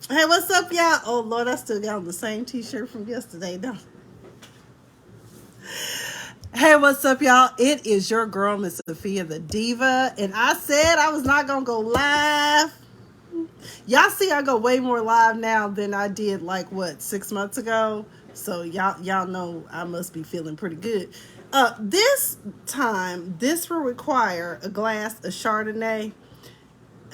Hey, what's up, y'all? Oh, Lord, I still got on the same t-shirt from yesterday. No. Hey, what's up, y'all? It is your girl, Miss Sophia the Diva, and I said I was not going to go live. Y'all see I go way more live now than I did, 6 months ago? So y'all know I must be feeling pretty good. This time, this will require a glass of Chardonnay.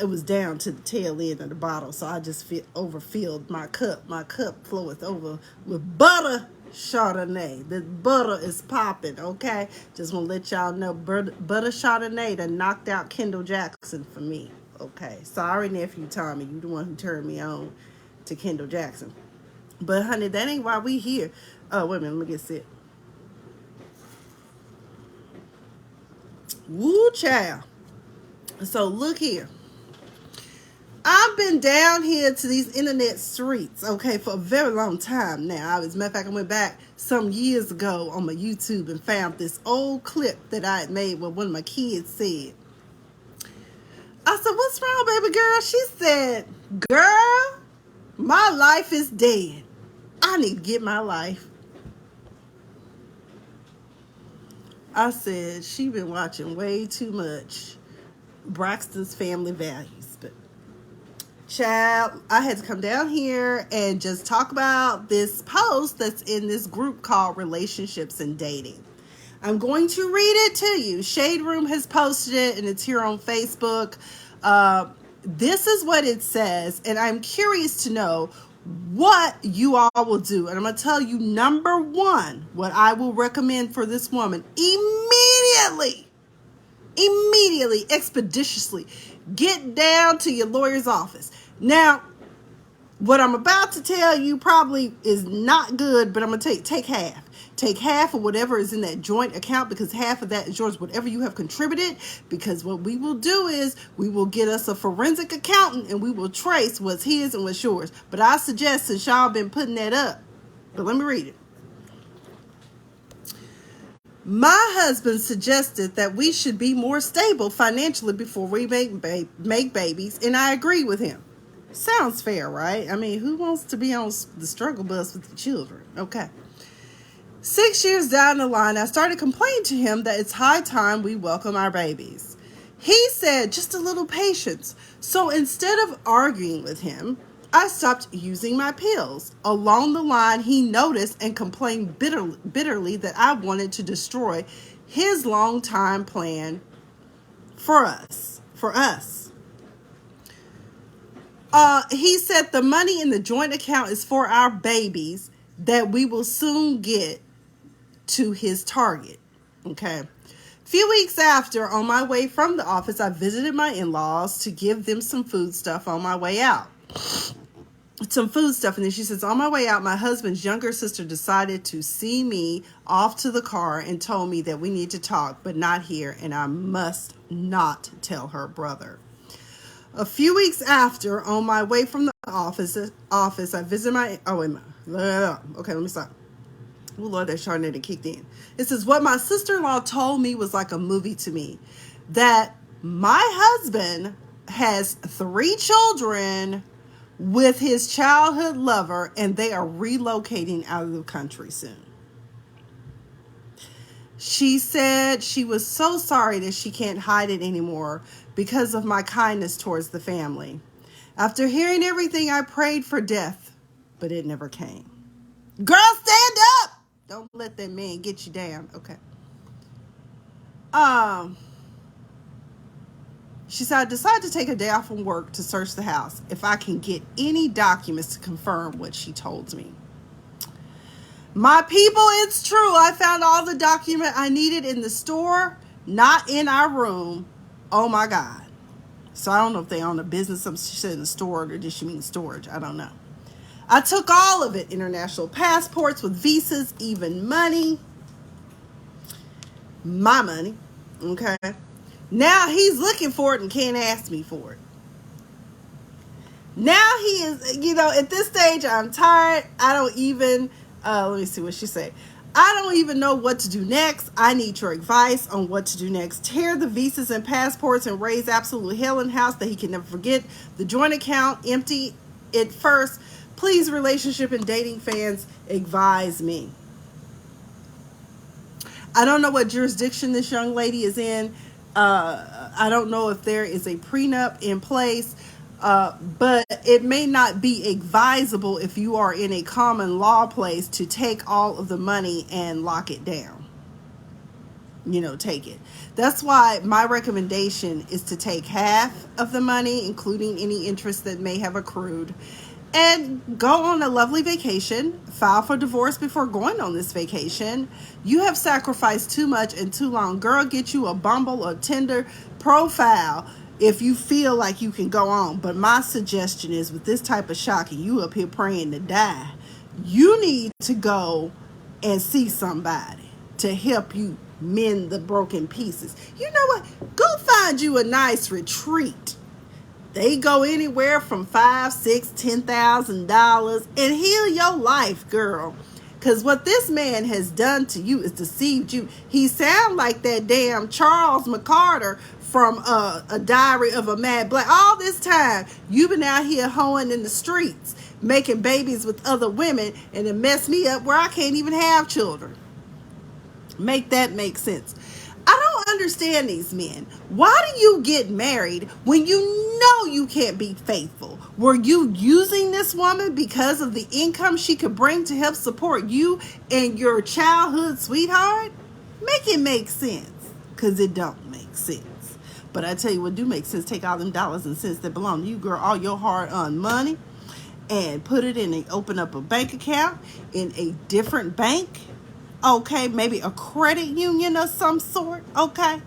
It was down to the tail end of the bottle, so I just overfilled my cup. My cup floweth over with butter Chardonnay. The butter is popping, okay? Just want to let y'all know, butter Chardonnay that knocked out Kendall Jackson for me, okay? Sorry, nephew Tommy, you the one who turned me on to Kendall Jackson. But, honey, that ain't why we here. Oh, wait a minute, let me get set. Woo, child. So, look here. I've been down here to these internet streets, okay, for a very long time now. As a matter of fact, I went back some years ago on my YouTube and found this old clip that I had made where one of my kids said, I said, "What's wrong, baby girl?" She said, "Girl, my life is dead. I need to get my life." I said, she been watching way too much Braxton's Family Values. But child, I had to come down here and just talk about this post that's in this group called Relationships and Dating. I'm going to read it to you. Shade Room has posted it, and it's here on Facebook. This is what it says, and I'm curious to know what you all will do. And I'm going to tell you, number one, what I will recommend for this woman immediately, expeditiously, get down to your lawyer's office. Now, what I'm about to tell you probably is not good, but I'm going to take half. Take half of whatever is in that joint account, because half of that is yours, whatever you have contributed. Because what we will do is we will get us a forensic accountant and we will trace what's his and what's yours. But I suggest, since y'all been putting that up, but let me read it. My husband suggested that we should be more stable financially before we make babies, and I agree with him. Sounds fair, right? I mean, who wants to be on the struggle bus with the children? Okay. 6 years down the line, I started complaining to him that it's high time we welcome our babies. He said, just a little patience. So instead of arguing with him, I stopped using my pills. Along the line, he noticed and complained bitterly that I wanted to destroy his long-time plan for us. He said the money in the joint account is for our babies that we will soon get to his target. Okay. A few weeks after, on my way from the office, I visited my in-laws to give them some food stuff on my way out. And then she says, on my way out, my husband's younger sister decided to see me off to the car and told me that we need to talk, but not here, and I must not tell her brother. A few weeks after, on my way from the office, I visited my... Oh, wait a minute. Okay, let me stop. Oh, Lord, that Chardonnay that kicked in. It says, what my sister-in-law told me was like a movie to me. That my husband has 3 children with his childhood lover, and they are relocating out of the country soon. She said she was so sorry that she can't hide it anymore because of my kindness towards the family. After hearing everything, I prayed for death, but it never came. Girl, stand up! Don't let that man get you down. Okay. She said, I decided to take a day off from work to search the house if I can get any documents to confirm what she told me. My people, it's true. I found all the document I needed in the store, not in our room. Oh my God. So I don't know if they own a business. She said in the store, or did she mean storage? I don't know. I took all of it. International passports with visas, even money. My money. Okay. Now he's looking for it and can't ask me for it. Now he is, at this stage, I'm tired. I don't even, let me see what she said. I don't even know what to do next. I need your advice on what to do next. Tear the visas and passports and raise absolute hell in house that he can never forget. The joint account empty it first. Please, relationship and dating fans, advise me. I don't know what jurisdiction this young lady is in. I don't know if there is a prenup in place, but it may not be advisable if you are in a common law place to take all of the money and lock it down. Take it. That's why my recommendation is to take half of the money, including any interest that may have accrued, and go on a lovely vacation. File for divorce before going on this vacation. You have sacrificed too much and too long. Girl, get you a Bumble or Tinder profile if you feel like you can go on. But my suggestion is, with this type of shock and you up here praying to die, you need to go and see somebody to help you mend the broken pieces. You know what? Go find you a nice retreat. They go anywhere from $5,000, $6,000, $10,000 and heal your life, girl. Because what this man has done to you is deceived you. He sound like that damn Charles McCarter from A Diary of a Mad Black. All this time, you've been out here hoeing in the streets, making babies with other women, and it messed me up where I can't even have children. Make that make sense. I don't understand these men. Why do you get married when you know you can't be faithful? Were you using this woman because of the income she could bring to help support you and your childhood sweetheart? Make it make sense, because it don't make sense. But I tell you what do make sense. Take all them dollars and cents that belong to you, girl, all your hard-earned money, and put it in open up a bank account in a different bank. Okay, maybe a credit union of some sort. Okay.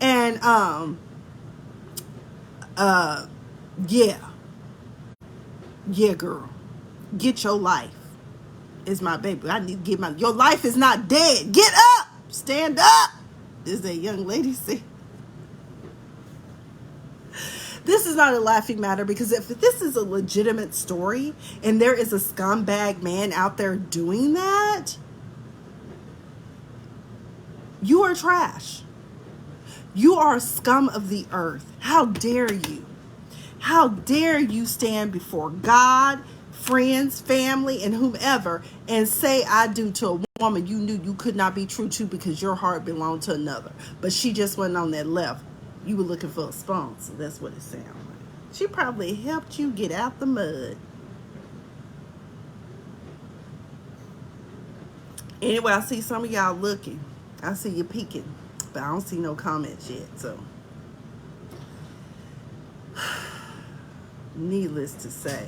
And yeah, girl, get your life. Is my baby. I need to get your life is not dead. Get up, stand up, as that young lady said. This is not a laughing matter, because if this is a legitimate story and there is a scumbag man out there doing that, you are trash. You are scum of the earth. How dare you? How dare you stand before God, friends, family, and whomever and say I do to a woman you knew you could not be true to because your heart belonged to another. But she just wasn't on that level. You were looking for a sponsor. That's what it sounded like. She probably helped you get out the mud. Anyway, I see some of y'all looking. I see you peeking, but I don't see no comments yet, so needless to say.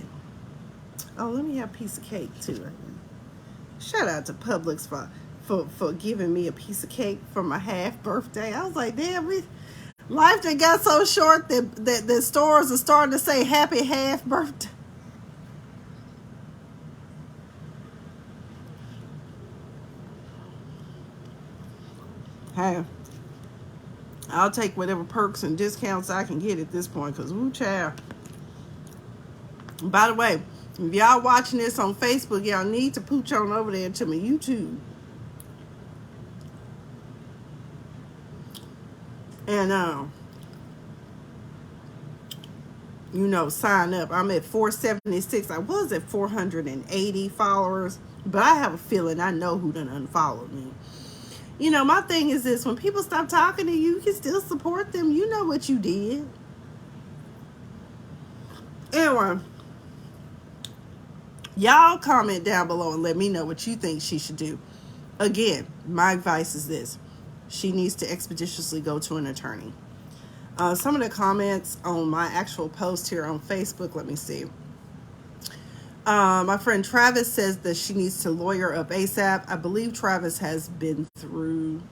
Oh, let me have a piece of cake too. Shout out to Publix for giving me a piece of cake for my half birthday. I was like, damn, life that got so short that the stores are starting to say happy half birthday. Hey, I'll take whatever perks and discounts I can get at this point, because woo child. By the way, if y'all watching this on Facebook, y'all need to pooch on over there to my YouTube. And sign up. I'm at 476. I was at 480 followers, but I have a feeling I know who done unfollowed me. My thing is this: when people stop talking to you, you can still support them. You know what you did. Anyway, y'all comment down below and let me know what you think she should do. Again, my advice is this: she needs to expeditiously go to an attorney. Some of the comments on my actual post here on Facebook, let me see. My friend Travis says that she needs to lawyer up ASAP. I believe Travis has been through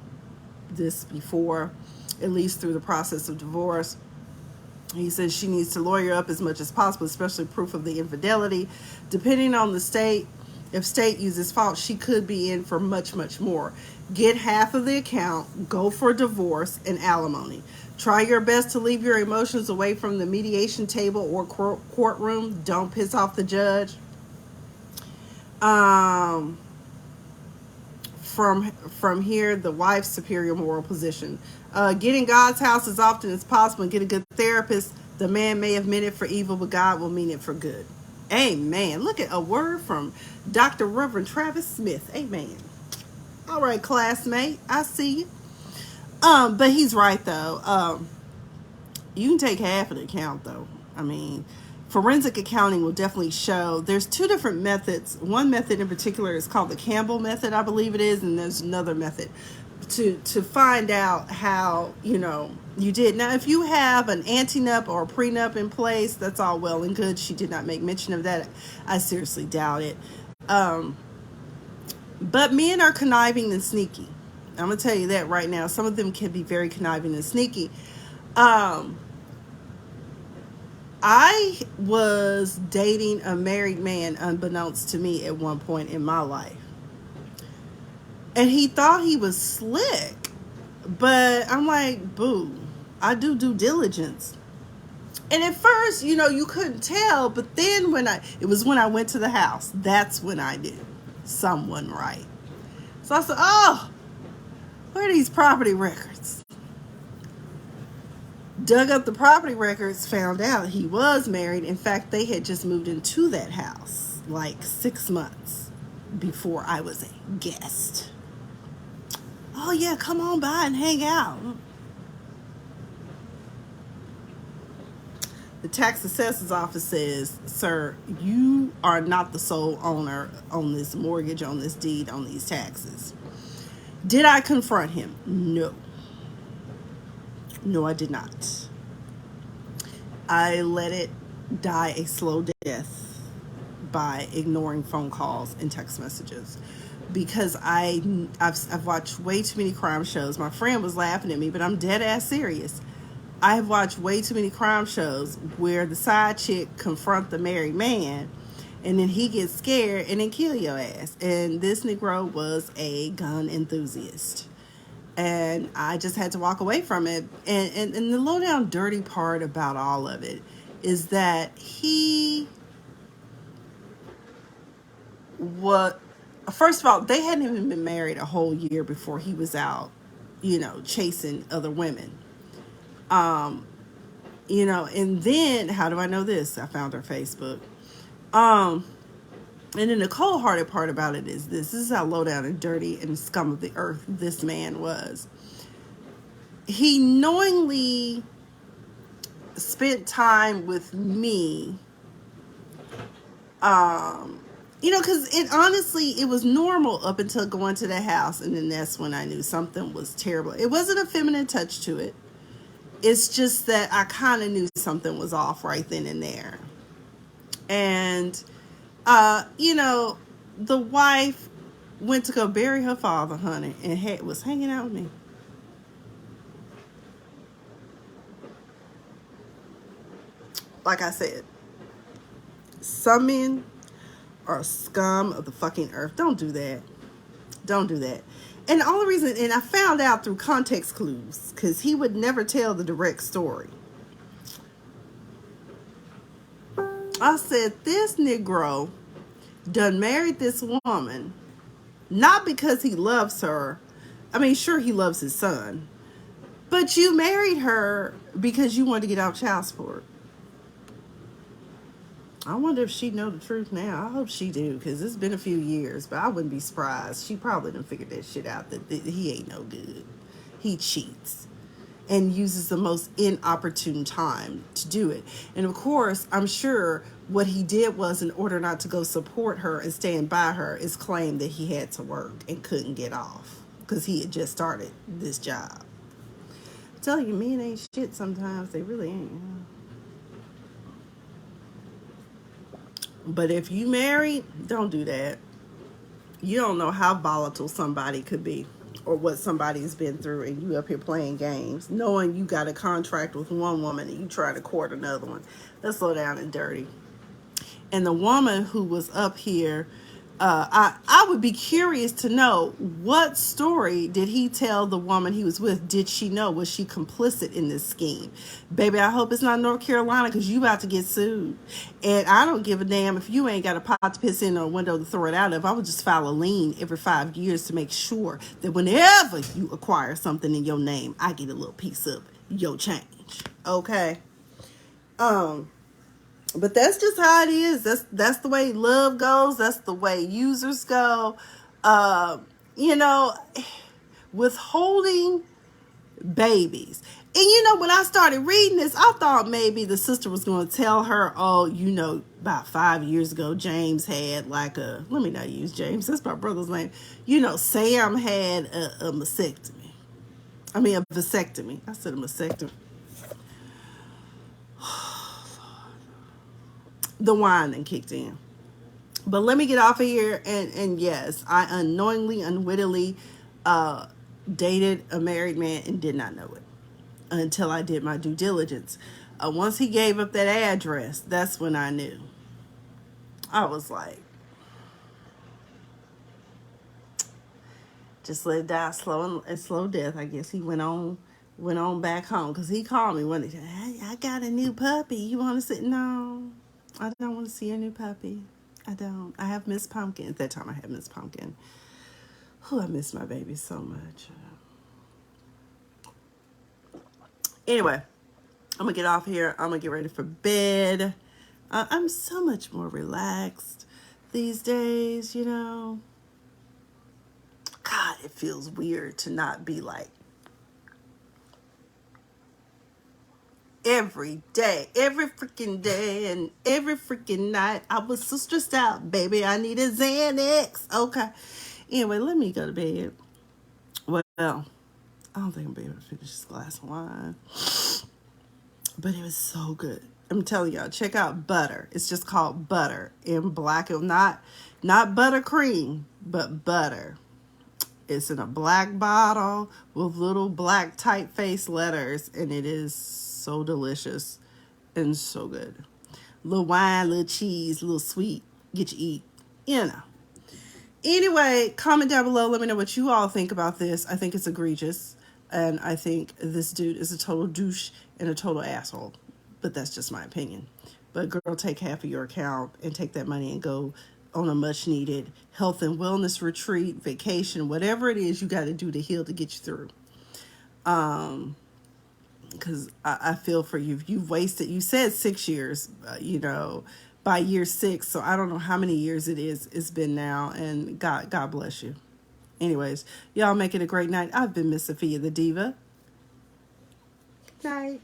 this before, at least through the process of divorce. He says she needs to lawyer up as much as possible, especially proof of the infidelity. Depending on the state, if state uses fault, she could be in for much, much more. Get half of the account, go for divorce and alimony. Try your best to leave your emotions away from the mediation table or courtroom. Don't piss off the judge. From here, the wife's superior moral position. Get in God's house as often as possible and get a good therapist. The man may have meant it for evil, but God will mean it for good. Amen. Look at a word from Dr. Reverend Travis Smith. Amen. All right, classmate. I see you. But he's right though. You can take half of the account though. I mean, forensic accounting will definitely show there's two different methods. One method in particular is called the Campbell method, I believe it is, and there's another method to find out how, you did. Now, if you have an antenup or a prenup in place, that's all well and good. She did not make mention of that. I seriously doubt it. But men are conniving and sneaky. I'm going to tell you that right now. Some of them can be very conniving and sneaky. I was dating a married man unbeknownst to me at one point in my life. And he thought he was slick. But I'm like, boo, I do due diligence. And at first, you couldn't tell. But then it was when I went to the house. That's when I knew someone right. So I said, oh, where are these property records? Dug up the property records, found out he was married. In fact, they had just moved into that house like 6 months before I was a guest. Oh yeah, come on by and hang out. The tax assessor's office says, sir, you are not the sole owner on this mortgage, on this deed, on these taxes. Did I confront him? No. No, I did not. I let it die a slow death by ignoring phone calls and text messages. Because I've watched way too many crime shows. My friend was laughing at me, but I'm dead ass serious. I have watched way too many crime shows where the side chick confront the married man, and then he gets scared and then kill your ass. And this Negro was a gun enthusiast. And I just had to walk away from it. And the low down dirty part about all of it is that first of all, they hadn't even been married a whole year before he was out, chasing other women. And then, how do I know this? I found her Facebook. And then the cold-hearted part about it is this is how low down and dirty and scum of the earth this man was. He knowingly spent time with me, because it was normal up until going to the house, and then that's when I knew something was terrible. It wasn't a feminine touch to it. It's just that I kind of knew something was off right then and there. And the wife went to go bury her father, honey, and was hanging out with me. Like I said, some men are scum of the fucking earth. Don't do that. Don't do that. And the only reason, and I found out through context clues, because he would never tell the direct story. I said, this Negro done married this woman, not because he loves her. I mean, sure, he loves his son. But you married her because you wanted to get off child support. I wonder if she know the truth now. I hope she do, because it's been a few years, but I wouldn't be surprised. She probably done figured that shit out, that he ain't no good. He cheats and uses the most inopportune time to do it. And of course, I'm sure what he did was, in order not to go support her and stand by her, is claim that he had to work and couldn't get off because he had just started this job. I'm telling you, men ain't shit sometimes. They really ain't. But if you married, don't do that. You don't know how volatile somebody could be or what somebody's been through, and you up here playing games, knowing you got a contract with one woman and you try to court another one. Let's slow down and dirty. And the woman who was up here, I would be curious to know, what story did he tell the woman he was with? Did she know? Was she complicit in this scheme? Baby, I hope it's not North Carolina, because you about to get sued. And I don't give a damn if you ain't got a pot to piss in or a window to throw it out of. I would just file a lien every 5 years to make sure that whenever you acquire something in your name, I get a little piece of your change. Okay? But that's just how it is. That's the way love goes. That's the way users go. Uh, you know, withholding babies. And when I started reading this, I thought maybe the sister was going to tell her, oh, about 5 years ago, James had like let me not use James, that's my brother's name. Sam had a mastectomy. I mean, a vasectomy. I said a mastectomy. The wine then kicked in. But let me get off of here. And yes, I unknowingly, unwittingly dated a married man and did not know it until I did my due diligence. Once he gave up that address, that's when I knew. I was like, just let it die slow death. I guess he went on back home, because he called me one day. Hey, I got a new puppy. You want to sit? No, I don't want to see a new puppy. I don't. I have Miss Pumpkin. At that time, I had Miss Pumpkin. Oh, I miss my baby so much. Anyway, I'm going to get off here. I'm going to get ready for bed. I'm so much more relaxed these days, God, it feels weird to not be like every day, every freaking day, and every freaking night. I was so stressed out, baby. I needed Xanax. Okay. Anyway, let me go to bed. Well, I don't think I'm going to be able to finish this glass of wine. But it was so good. I'm telling y'all, check out Butter. It's just called Butter in black. Not buttercream, but Butter. It's in a black bottle with little black typeface letters, and it is so delicious and so good. Little wine, little cheese, little sweet. Get you eat. Anyway, comment down below. Let me know what you all think about this. I think it's egregious. And I think this dude is a total douche and a total asshole. But that's just my opinion. But girl, take half of your account and take that money and go on a much needed health and wellness retreat, vacation, whatever it is you got to do to heal to get you through. Because I feel for you. You've wasted, you said 6 years, by year 6. So I don't know how many years it's been now. And God bless you. Anyways, y'all make it a great night. I've been Miss Sophia the Diva. Good night.